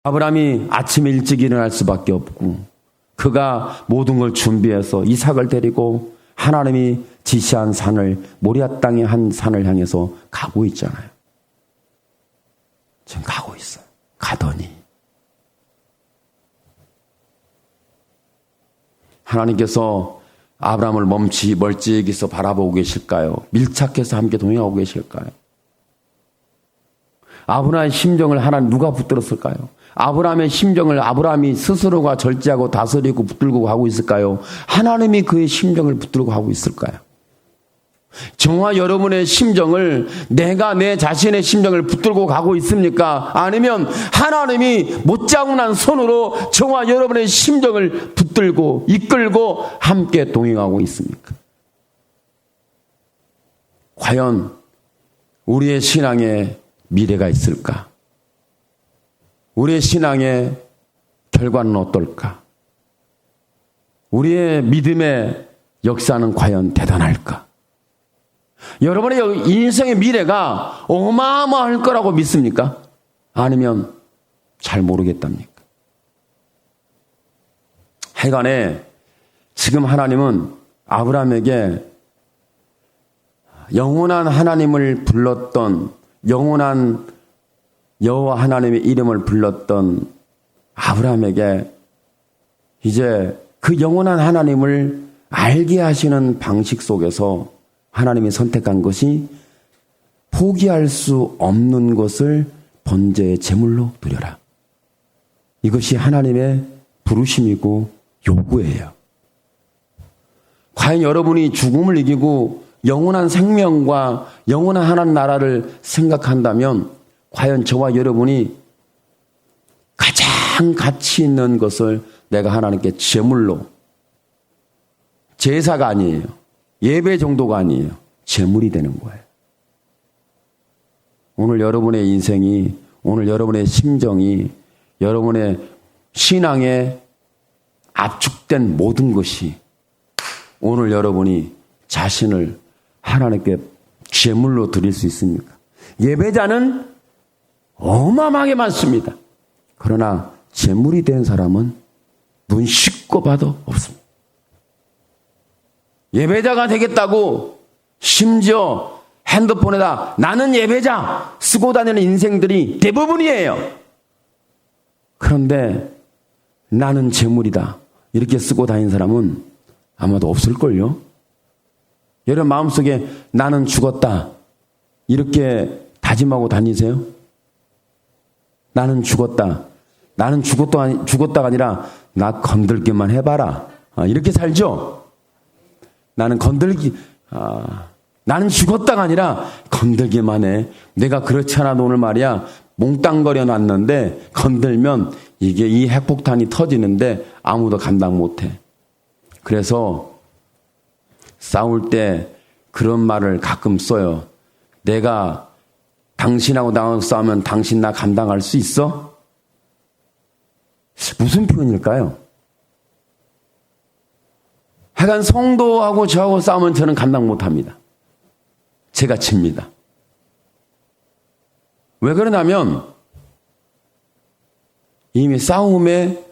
아브라함이 아침에 일찍 일어날 수밖에 없고 그가 모든 걸 준비해서 이삭을 데리고 하나님이 지시한 산을 모리아 땅의 한 산을 향해서 가고 있잖아요. 지금 가고 있어요. 가더니 하나님께서 아브라함을 멀찍이서 바라보고 계실까요? 밀착해서 함께 동행하고 계실까요? 아브라함의 심정을 하나님 누가 붙들었을까요? 아브라함의 심정을 아브라함이 스스로가 절제하고 다스리고 붙들고 가고 있을까요? 하나님이 그의 심정을 붙들고 가고 있을까요? 저와 여러분의 심정을 내가 내 자신의 심정을 붙들고 가고 있습니까? 아니면 하나님이 못자국난 손으로 저와 여러분의 심정을 붙들고 이끌고 함께 동행하고 있습니까? 과연 우리의 신앙에 미래가 있을까? 우리의 신앙의 결과는 어떨까? 우리의 믿음의 역사는 과연 대단할까? 여러분의 인생의 미래가 어마어마할 거라고 믿습니까? 아니면 잘 모르겠답니까? 하여간에 지금 하나님은 아브라함에게 영원한 하나님을 불렀던 영원한 여호와 하나님의 이름을 불렀던 아브라함에게 이제 그 영원한 하나님을 알게 하시는 방식 속에서 하나님이 선택한 것이 포기할 수 없는 것을 번제의 제물로 드려라. 이것이 하나님의 부르심이고 요구예요. 과연 여러분이 죽음을 이기고 영원한 생명과 영원한 하나님 나라를 생각한다면 과연 저와 여러분이 가장 가치 있는 것을 내가 하나님께 제물로, 제사가 아니에요. 예배 정도가 아니에요. 제물이 되는 거예요. 오늘 여러분의 인생이, 오늘 여러분의 심정이, 여러분의 신앙에 압축된 모든 것이 오늘 여러분이 자신을 하나님께 제물로 드릴 수 있습니까? 예배자는 어마어마하게 많습니다. 그러나 제물이 된 사람은 눈 씻고 봐도 없습니다. 예배자가 되겠다고 심지어 핸드폰에다 나는 예배자 쓰고 다니는 인생들이 대부분이에요. 그런데 나는 제물이다 이렇게 쓰고 다니는 사람은 아마도 없을걸요. 여러분 마음속에 나는 죽었다 이렇게 다짐하고 다니세요? 나는 죽었다. 나는 죽었다가 아니라 나 건들기만 해봐라. 이렇게 살죠? 나는 나는 죽었다가 아니라 건들기만 해. 내가 그렇지 않아도 오늘 말이야 몽땅거려 놨는데 건들면 이게 이 핵폭탄이 터지는데 아무도 감당 못해. 그래서 싸울 때 그런 말을 가끔 써요. 내가 당신하고 나하고 싸우면 당신 나 감당할 수 있어? 무슨 표현일까요? 하여간 성도하고 저하고 싸우면 저는 감당 못합니다. 제가 집니다. 왜 그러냐면 이미 싸움에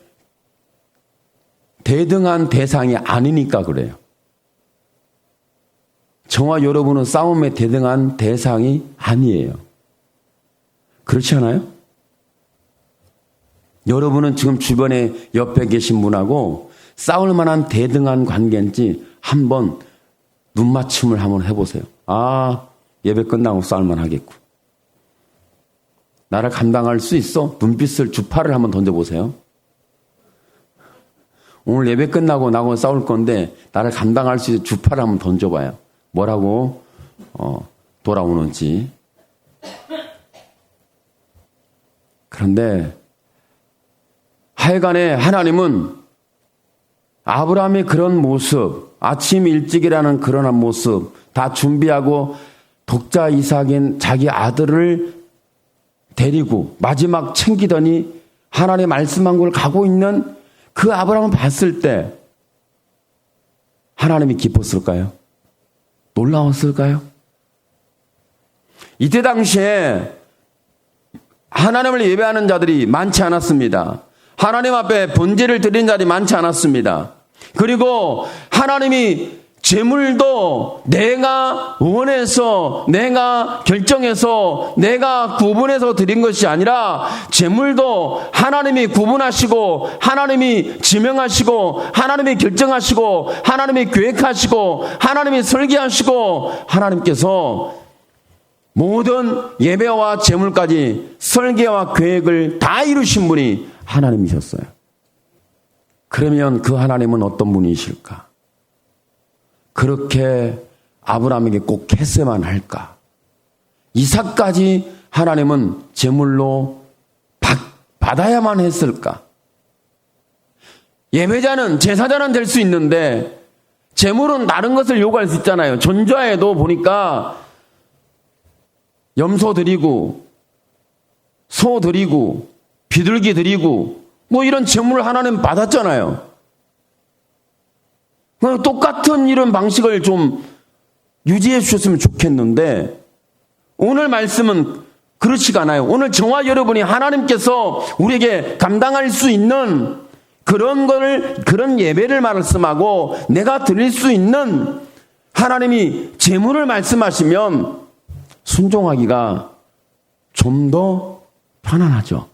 대등한 대상이 아니니까 그래요. 저와 여러분은 싸움에 대등한 대상이 아니에요. 그렇지 않아요? 여러분은 지금 주변에 옆에 계신 분하고 싸울 만한 대등한 관계인지 한번 눈맞춤을 한번 해보세요. 아, 예배 끝나고 싸울만 하겠고. 나를 감당할 수 있어? 눈빛을 주파를 한번 던져보세요. 오늘 예배 끝나고 나하고 싸울 건데 나를 감당할 수 있는 주파를 한번 던져봐요. 뭐라고 돌아오는지. 그런데 하여간에 하나님은 아브라함의 그런 모습, 아침 일찍이라는 그런 모습 다 준비하고 독자 이삭인 자기 아들을 데리고 마지막 챙기더니 하나님의 말씀한 걸 가고 있는 그 아브라함을 봤을 때 하나님이 기뻤을까요? 놀라웠을까요? 이때 당시에 하나님을 예배하는 자들이 많지 않았습니다. 하나님 앞에 번제를 드리는 자들이 많지 않았습니다. 그리고 하나님이 제물도 내가 원해서, 내가 결정해서, 내가 구분해서 드린 것이 아니라 제물도 하나님이 구분하시고, 하나님이 지명하시고, 하나님이 결정하시고, 하나님이 계획하시고, 하나님이 설계하시고, 하나님께서 모든 예배와 제물까지 설계와 계획을 다 이루신 분이 하나님이셨어요. 그러면 그 하나님은 어떤 분이실까? 그렇게 아브라함에게 꼭 했어야만 할까? 이삭까지 하나님은 제물로 받아야만 했을까? 예배자는, 제사자는 될 수 있는데 제물은 다른 것을 요구할 수 있잖아요. 전좌에도 보니까 염소 드리고 소 드리고 비둘기 드리고 뭐 이런 제물을 하나님 받았잖아요. 똑같은 이런 방식을 좀 유지해 주셨으면 좋겠는데 오늘 말씀은 그렇지가 않아요. 오늘 저와 여러분이 하나님께서 우리에게 감당할 수 있는 그런 예배를 말씀하고 내가 드릴 수 있는 하나님이 제물을 말씀하시면 순종하기가 좀 더 편안하죠.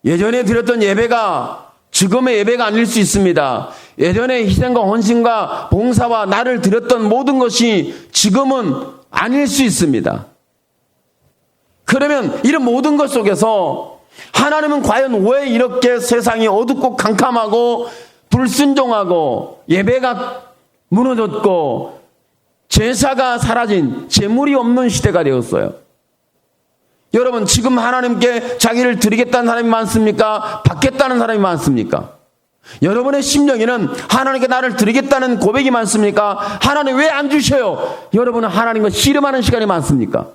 예전에 드렸던 예배가 지금의 예배가 아닐 수 있습니다. 예전에 희생과 헌신과 봉사와 나를 드렸던 모든 것이 지금은 아닐 수 있습니다. 그러면 이런 모든 것 속에서 하나님은 과연 왜 이렇게 세상이 어둡고 캄캄하고 불순종하고 예배가 무너졌고 제사가 사라진 제물이 없는 시대가 되었어요. 여러분, 지금 하나님께 자기를 드리겠다는 사람이 많습니까? 받겠다는 사람이 많습니까? 여러분의 심령에는 하나님께 나를 드리겠다는 고백이 많습니까? 하나님 왜 안 주셔요? 여러분은 하나님과 씨름하는 시간이 많습니까?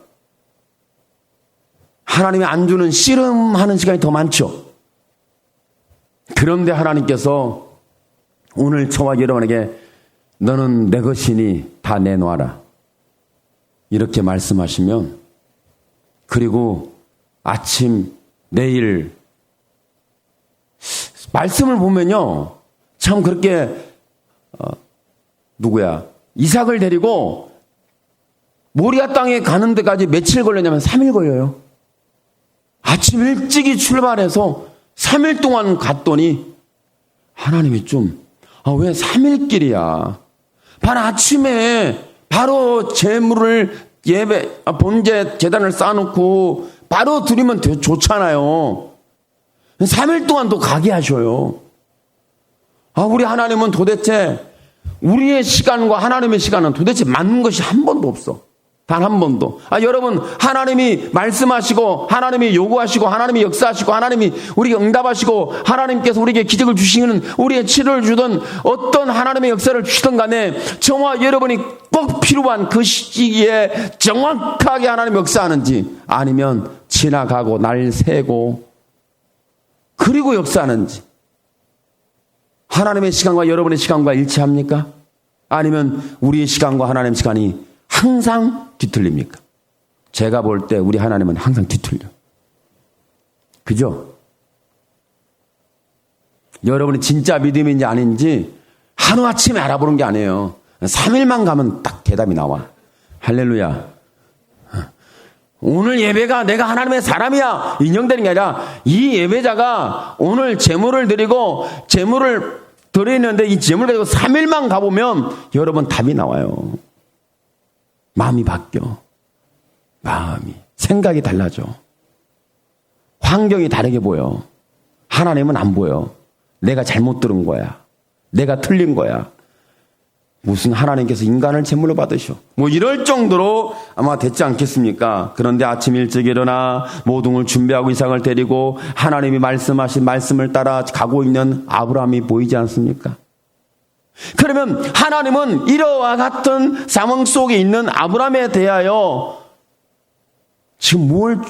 하나님이 안 주는 씨름하는 시간이 더 많죠. 그런데 하나님께서 오늘 저와 여러분에게 너는 내 것이니 다 내놓아라 이렇게 말씀하시면, 그리고 아침 내일 말씀을 보면요 참 그렇게 이삭을 데리고 모리아 땅에 가는 데까지 며칠 걸렸냐면 3일 걸려요. 아침 일찍이 출발해서 3일 동안 갔더니 하나님이 왜 3일 길이야? 바로 아침에 바로 제물을 번제 제단을 쌓아놓고 바로 드리면 좋잖아요. 3일 동안 또 가게 하셔요. 우리 하나님은 도대체 우리의 시간과 하나님의 시간은 도대체 맞는 것이 한 번도 없어. 단 한 번도. 여러분, 하나님이 말씀하시고 하나님이 요구하시고 하나님이 역사하시고 하나님이 우리에게 응답하시고 하나님께서 우리에게 기적을 주시는, 우리의 치료를 주든 어떤 하나님의 역사를 주시든 간에 저와 여러분이 꼭 필요한 그 시기에 정확하게 하나님 역사하는지, 아니면 지나가고 날 새고 그리고 역사하는지, 하나님의 시간과 여러분의 시간과 일치합니까? 아니면 우리의 시간과 하나님의 시간이 항상 뒤틀립니까? 제가 볼 때 우리 하나님은 항상 뒤틀려. 그죠? 여러분이 진짜 믿음인지 아닌지 하루아침에 알아보는 게 아니에요. 3일만 가면 딱 대답이 나와. 할렐루야. 오늘 예배가 내가 하나님의 사람이야 인정되는 게 아니라 이 예배자가 오늘 제물을 드리고 제물을 드리는데 이 제물을 가지고 3일만 가보면 여러분 답이 나와요. 마음이 바뀌어. 생각이 달라져. 환경이 다르게 보여. 하나님은 안 보여. 내가 잘못 들은 거야. 내가 틀린 거야. 무슨 하나님께서 인간을 제물로 받으셔. 이럴 정도로 아마 됐지 않겠습니까? 그런데 아침 일찍 일어나 모둠을 준비하고 이삭을 데리고 하나님이 말씀하신 말씀을 따라 가고 있는 아브라함이 보이지 않습니까? 그러면 하나님은 이러와 같은 상황 속에 있는 아브라함에 대하여 지금 뭘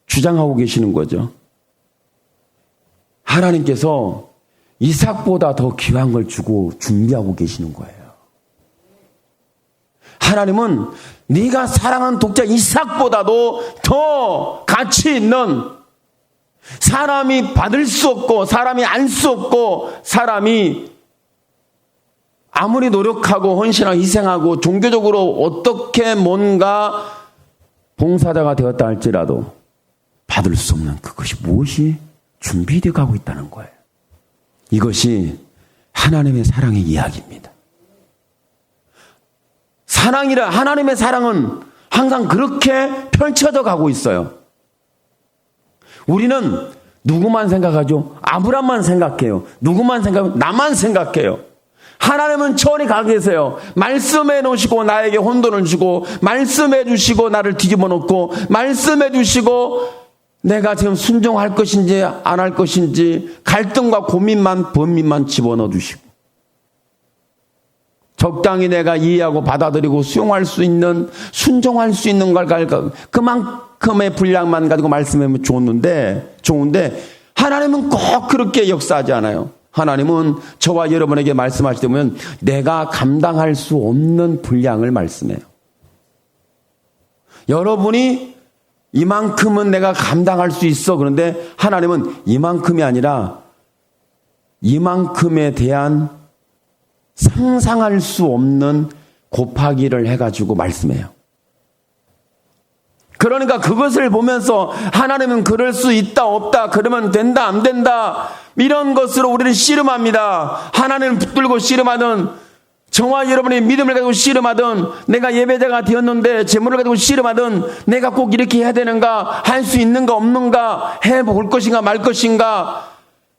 주장하고 계시는 거죠? 하나님께서 이삭보다 더 귀한 걸 주고 준비하고 계시는 거예요. 하나님은 네가 사랑하는 독자 이삭보다도 더 가치 있는, 사람이 받을 수 없고 사람이 알 수 없고 사람이 아무리 노력하고 헌신하고 희생하고 종교적으로 어떻게 뭔가 봉사자가 되었다 할지라도 받을 수 없는 그것이 무엇이 준비되어 가고 있다는 거예요. 이것이 하나님의 사랑의 이야기입니다. 사랑이라, 하나님의 사랑은 항상 그렇게 펼쳐져 가고 있어요. 우리는 누구만 생각하죠? 아브라함만 생각해요. 누구만 생각해요? 나만 생각해요. 하나님은 천히 가 계세요. 말씀해 놓으시고 나에게 혼돈을 주고, 말씀해 주시고 나를 뒤집어 놓고, 말씀해 주시고 내가 지금 순종할 것인지 안 할 것인지 갈등과 고민만, 번민만 집어넣어 주시고, 적당히 내가 이해하고 받아들이고 수용할 수 있는, 순종할 수 있는 걸 그만큼의 분량만 가지고 말씀하면 좋은데 하나님은 꼭 그렇게 역사하지 않아요. 하나님은 저와 여러분에게 말씀하실 때 보면 내가 감당할 수 없는 분량을 말씀해요. 여러분이 이만큼은 내가 감당할 수 있어. 그런데 하나님은 이만큼이 아니라 이만큼에 대한 상상할 수 없는 곱하기를 해가지고 말씀해요. 그러니까 그것을 보면서 하나님은 그럴 수 있다 없다, 그러면 된다 안 된다, 이런 것으로 우리를 씨름합니다. 하나님을 붙들고 씨름하든, 저와 여러분의 믿음을 가지고 씨름하든, 내가 예배자가 되었는데 재물을 가지고 씨름하든, 내가 꼭 이렇게 해야 되는가, 할 수 있는가 없는가, 해볼 것인가 말 것인가,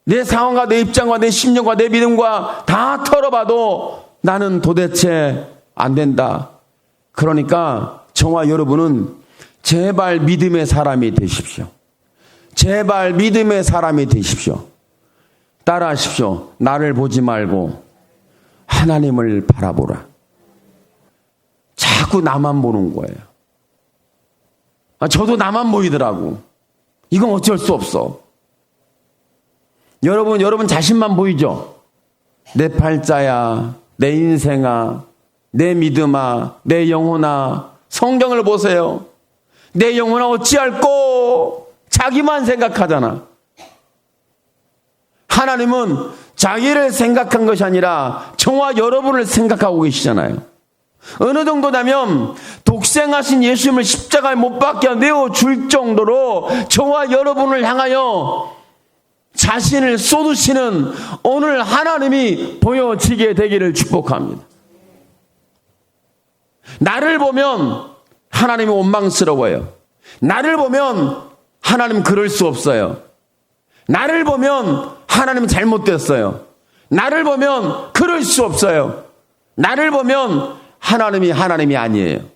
내 상황과 내 입장과 내 심령과 내 믿음과 다 털어봐도 나는 도대체 안 된다. 그러니까 저와 여러분은 제발 믿음의 사람이 되십시오. 제발 믿음의 사람이 되십시오. 따라하십시오. 나를 보지 말고 하나님을 바라보라. 자꾸 나만 보는 거예요. 저도 나만 보이더라고. 이건 어쩔 수 없어. 여러분 자신만 보이죠? 내 팔자야, 내 인생아, 내 믿음아, 내 영혼아, 성경을 보세요. 내 영혼아 어찌할꼬? 자기만 생각하잖아. 하나님은 자기를 생각한 것이 아니라 저와 여러분을 생각하고 계시잖아요. 어느 정도 되면 독생하신 예수님을 십자가에 못 박혀 내어줄 정도로 저와 여러분을 향하여 자신을 쏟으시는 오늘 하나님이 보여지게 되기를 축복합니다. 나를 보면 하나님이 원망스러워요. 나를 보면 하나님 그럴 수 없어요. 나를 보면 하나님 잘못됐어요. 나를 보면 그럴 수 없어요. 나를 보면 하나님이 아니에요.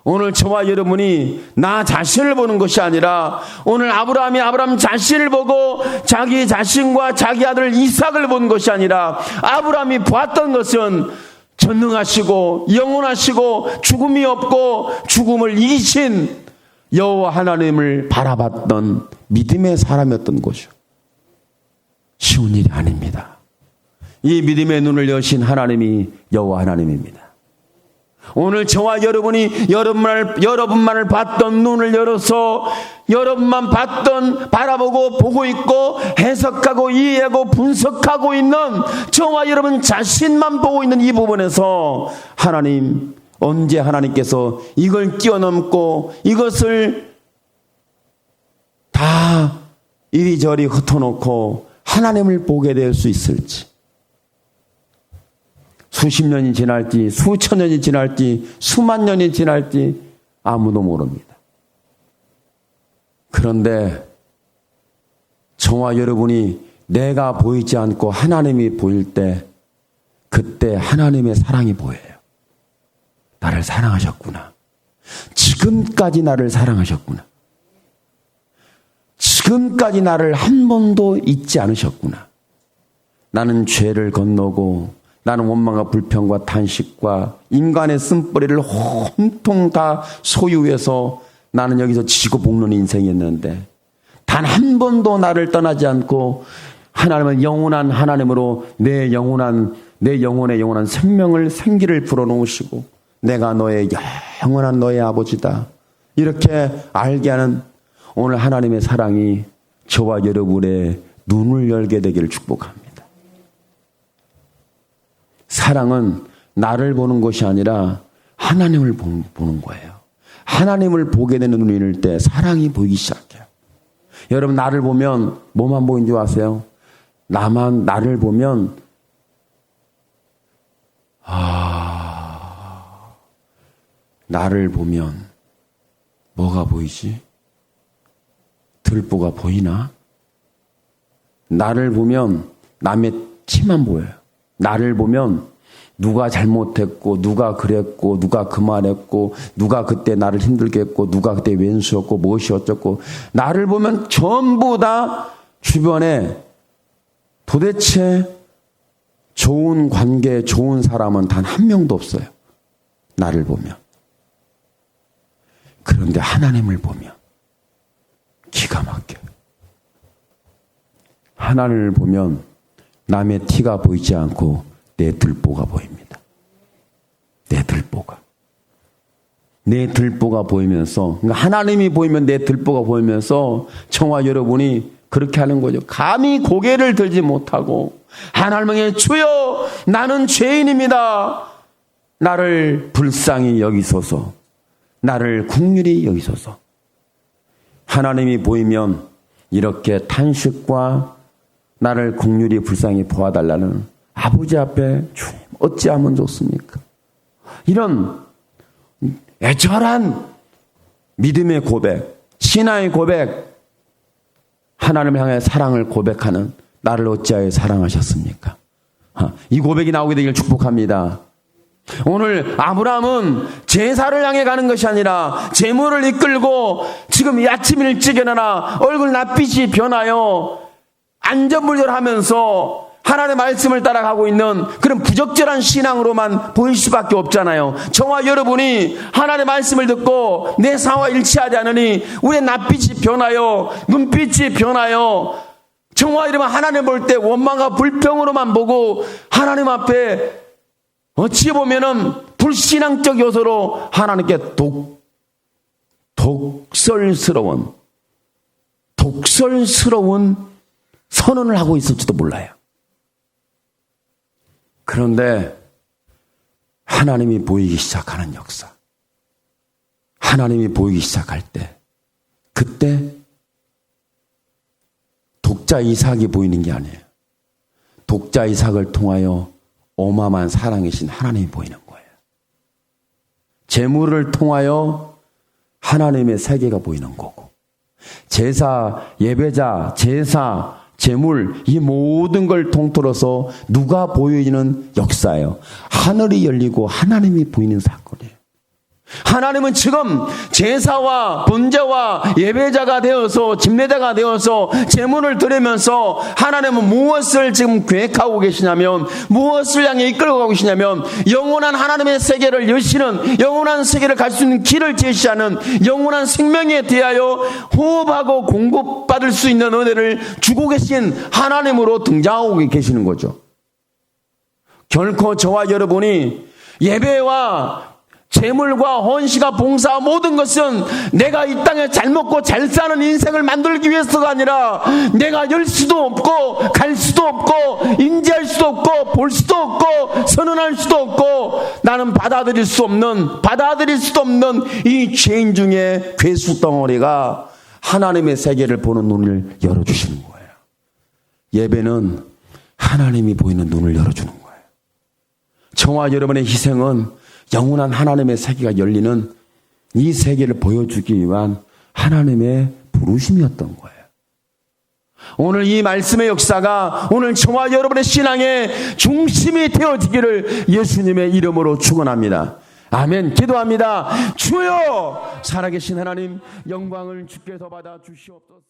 오늘 저와 여러분이 나 자신을 보는 것이 아니라 오늘 아브라함이 아브라함 자신을 보고 자기 자신과 자기 아들 이삭을 본 것이 아니라 아브라함이 보았던 것은 전능하시고 영원하시고 죽음이 없고 죽음을 이기신 여호와 하나님을 바라봤던 믿음의 사람이었던 것이죠. 쉬운 일이 아닙니다. 이 믿음의 눈을 여신 하나님이 여호와 하나님입니다. 오늘 저와 여러분이 여러분만을 봤던 눈을 열어서 여러분만 봤던, 바라보고 보고 있고 해석하고 이해하고 분석하고 있는 저와 여러분 자신만 보고 있는 이 부분에서 하나님, 언제 하나님께서 이걸 뛰어넘고 이것을 다 이리저리 흩어놓고 하나님을 보게 될 수 있을지, 수십 년이 지날지 수천 년이 지날지 수만 년이 지날지 아무도 모릅니다. 그런데 저와 여러분이 내가 보이지 않고 하나님이 보일 때, 그때 하나님의 사랑이 보여요. 나를 사랑하셨구나. 지금까지 나를 사랑하셨구나. 지금까지 나를 한 번도 잊지 않으셨구나. 나는 죄를 건너고 나는 원망과 불평과 탄식과 인간의 쓴뿌리를 온통 다 소유해서 나는 여기서 지고 볶는 인생이었는데 단 한 번도 나를 떠나지 않고 하나님은 영원한 하나님으로 내 영원한 내 영혼에 영원한 생기를 불어넣으시고 내가 너의 영원한 너의 아버지다. 이렇게 알게 하는 오늘 하나님의 사랑이 저와 여러분의 눈을 열게 되기를 축복합니다. 사랑은 나를 보는 것이 아니라 하나님을 보는 거예요. 하나님을 보게 되는 눈이 열 때 사랑이 보이기 시작해요. 여러분 나를 보면 뭐만 보이는 줄 아세요? 나를 보면 나를 보면 뭐가 보이지? 들보가 보이나? 나를 보면 남의 티만 보여요. 나를 보면 누가 잘못했고 누가 그랬고 누가 그 말했고 누가 그때 나를 힘들게 했고 누가 그때 왼수였고 무엇이 어쩌고 나를 보면 전부 다 주변에 도대체 좋은 관계 좋은 사람은 단 한 명도 없어요. 나를 보면. 그런데 하나님을 보면 기가 막혀요. 하나님을 보면 남의 티가 보이지 않고 내 들보가 보입니다. 내 들보가. 내 들보가 보이면서 그러니까 하나님이 보이면 내 들보가 보이면서 저와 여러분이 그렇게 하는 거죠. 감히 고개를 들지 못하고 하나님의 주여 나는 죄인입니다. 나를 불쌍히 여기소서. 나를 긍휼히 여기소서. 하나님이 보이면 이렇게 탄식과 나를 긍휼히 불쌍히 보아달라는 아버지 앞에 주님 어찌하면 좋습니까? 이런 애절한 믿음의 고백, 신앙의 고백, 하나님을 향해 사랑을 고백하는 나를 어찌하여 사랑하셨습니까? 이 고백이 나오게 되길 축복합니다. 오늘 아브라함은 제사를 향해 가는 것이 아니라 재물을 이끌고 지금 이 아침 일찍 일어나 얼굴 낯빛이 변하여 안전불절하면서 하나님의 말씀을 따라가고 있는 그런 부적절한 신앙으로만 보일 수밖에 없잖아요. 저와 여러분이 하나님의 말씀을 듣고 내 상황과 일치하지 않으니 우리의 낯빛이 변하여 눈빛이 변하여 저와 여러분 하나님 볼 때 원망과 불평으로만 보고 하나님 앞에 어찌 보면은 불신앙적 요소로 하나님께 독설스러운 선언을 하고 있을지도 몰라요. 그런데 하나님이 보이기 시작하는 역사, 하나님이 보이기 시작할 때 그때 독자 이삭이 보이는 게 아니에요. 독자 이삭을 통하여 어마어마한 사랑이신 하나님이 보이는 거예요. 재물을 통하여 하나님의 세계가 보이는 거고 제사, 예배자, 제사, 재물 이 모든 걸 통틀어서 누가 보여지는 역사예요. 하늘이 열리고 하나님이 보이는 사건이에요. 하나님은 지금 제사와 번제와 예배자가 되어서 집례자가 되어서 제물을 드리면서 하나님은 무엇을 지금 계획하고 계시냐면 무엇을 향해 이끌고 가고 계시냐면 영원한 하나님의 세계를 여시는 영원한 세계를 갈 수 있는 길을 제시하는 영원한 생명에 대하여 호흡하고 공급받을 수 있는 은혜를 주고 계신 하나님으로 등장하고 계시는 거죠. 결코 저와 여러분이 예배와 재물과 헌시가 봉사 모든 것은 내가 이 땅에 잘 먹고 잘 사는 인생을 만들기 위해서가 아니라 내가 열 수도 없고 갈 수도 없고 인지할 수도 없고 볼 수도 없고 선언할 수도 없고 나는 받아들일 수도 없는 이 죄인 중에 괴수 덩어리가 하나님의 세계를 보는 눈을 열어주시는 거예요. 예배는 하나님이 보이는 눈을 열어주는 거예요. 저와 여러분의 희생은 영원한 하나님의 세계가 열리는 이 세계를 보여주기 위한 하나님의 부르심이었던 거예요. 오늘 이 말씀의 역사가 오늘 저와 여러분의 신앙의 중심이 되어지기를 예수님의 이름으로 축원합니다. 아멘. 기도합니다. 주여 살아계신 하나님 영광을 주께서 받아 주시옵소서.